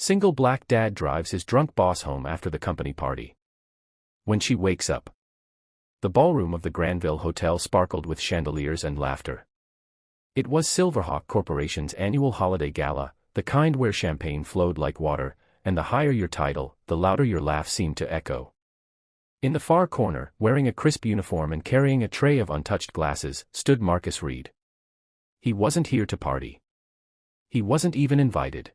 Single black dad drives his drunk boss home after the company party. When she wakes up, the ballroom of the Granville Hotel sparkled with chandeliers and laughter. It was SilverHawk Corporation's annual holiday gala, the kind where champagne flowed like water, and the higher your title, the louder your laugh seemed to echo. In the far corner, wearing a crisp uniform and carrying a tray of untouched glasses, stood Marcus Reed. He wasn't here to party. He wasn't even invited.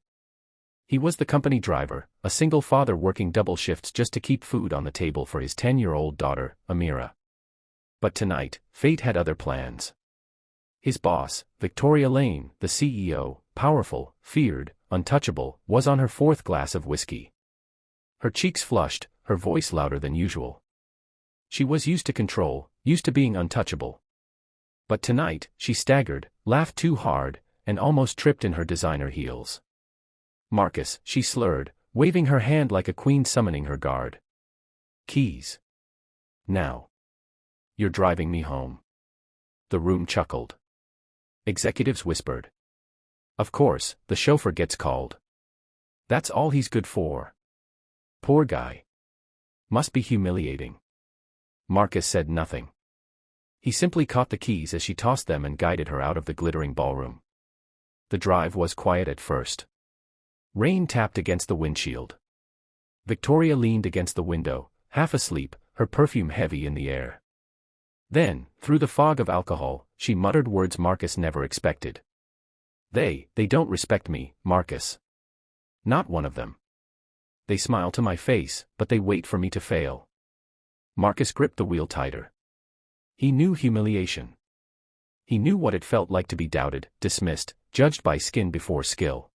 He was the company driver, a single father working double shifts just to keep food on the table for his 10-year-old daughter, Amira. But tonight, fate had other plans. His boss, Victoria Lane, the CEO, powerful, feared, untouchable, was on her fourth glass of whiskey. Her cheeks flushed, her voice louder than usual. She was used to control, used to being untouchable. But tonight, she staggered, laughed too hard, and almost tripped in her designer heels. Marcus, she slurred, waving her hand like a queen summoning her guard. Keys. Now. You're driving me home. The room chuckled. Executives whispered. Of course, the chauffeur gets called. That's all he's good for. Poor guy. Must be humiliating. Marcus said nothing. He simply caught the keys as she tossed them and guided her out of the glittering ballroom. The drive was quiet at first. Rain tapped against the windshield. Victoria leaned against the window, half asleep, her perfume heavy in the air. Then, through the fog of alcohol, she muttered words Marcus never expected. They don't respect me, Marcus. Not one of them. They smile to my face, but they wait for me to fail. Marcus gripped the wheel tighter. He knew humiliation. He knew what it felt like to be doubted, dismissed, judged by skin before skill.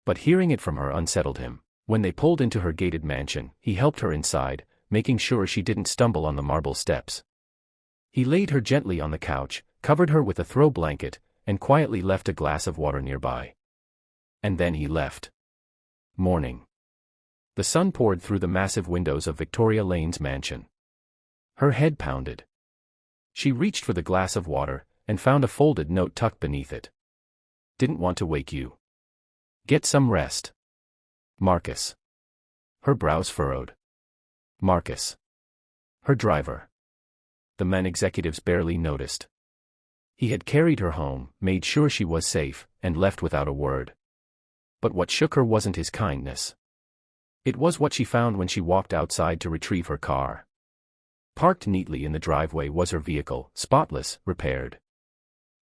But hearing it from her unsettled him. When they pulled into her gated mansion, he helped her inside, making sure she didn't stumble on the marble steps. He laid her gently on the couch, covered her with a throw blanket, and quietly left a glass of water nearby. And then he left. Morning. The sun poured through the massive windows of Victoria Lane's mansion. Her head pounded. She reached for the glass of water, and found a folded note tucked beneath it. Didn't want to wake you. Get some rest. Marcus. Her brows furrowed. Marcus. Her driver. The men executives barely noticed. He had carried her home, made sure she was safe, and left without a word. But what shook her wasn't his kindness. It was what she found when she walked outside to retrieve her car. Parked neatly in the driveway was her vehicle, spotless, repaired.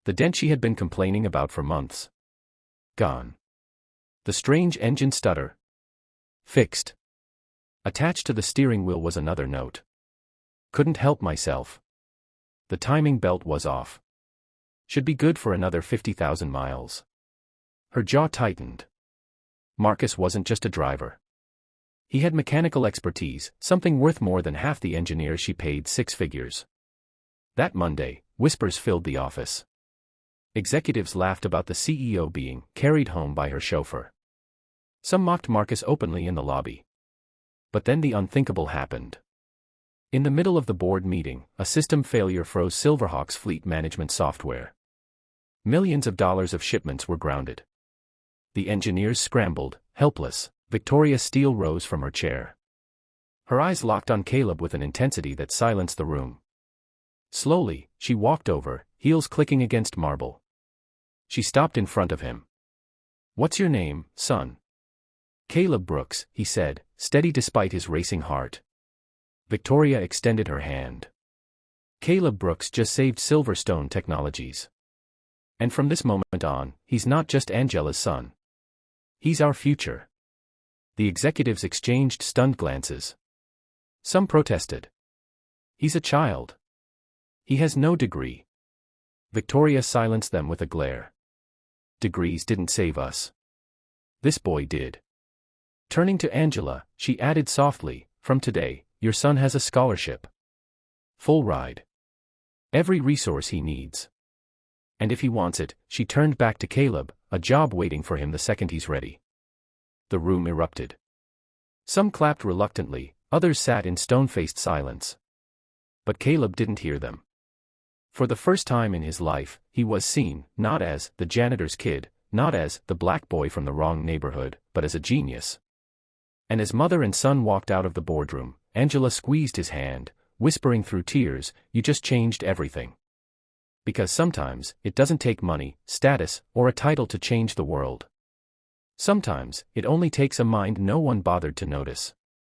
The dent she had been complaining about for months. Gone. The strange engine stutter. Fixed. Attached to the steering wheel was another note. Couldn't help myself. The timing belt was off. Should be good for another 50,000 miles. Her jaw tightened. Marcus wasn't just a driver. He had mechanical expertise, something worth more than half the engineers she paid 6 figures. That Monday, whispers filled the office. Executives laughed about the CEO being carried home by her chauffeur. Some mocked Marcus openly in the lobby. But then the unthinkable happened. In the middle of the board meeting, a system failure froze SilverHawk's fleet management software. Millions of dollars of shipments were grounded. The engineers scrambled, helpless. Victoria Steele rose from her chair. Her eyes locked on Caleb with an intensity that silenced the room. Slowly, she walked over, heels clicking against marble. She stopped in front of him. "What's your name, son?" "Caleb Brooks," he said, steady despite his racing heart. Victoria extended her hand. "Caleb Brooks just saved Silverstone Technologies. And from this moment on, he's not just Angela's son. He's our future." The executives exchanged stunned glances. Some protested. "He's a child. He has no degree." Victoria silenced them with a glare. "Degrees didn't save us. This boy did." Turning to Angela, she added softly, "From today, your son has a scholarship. Full ride. Every resource he needs. And if he wants it," she turned back to Caleb, "a job waiting for him the second he's ready." The room erupted. Some clapped reluctantly, others sat in stone-faced silence. But Caleb didn't hear them. For the first time in his life, he was seen, not as the janitor's kid, not as the black boy from the wrong neighborhood, but as a genius. And as mother and son walked out of the boardroom, Angela squeezed his hand, whispering through tears, "You just changed everything." Because sometimes, it doesn't take money, status, or a title to change the world. Sometimes, it only takes a mind no one bothered to notice.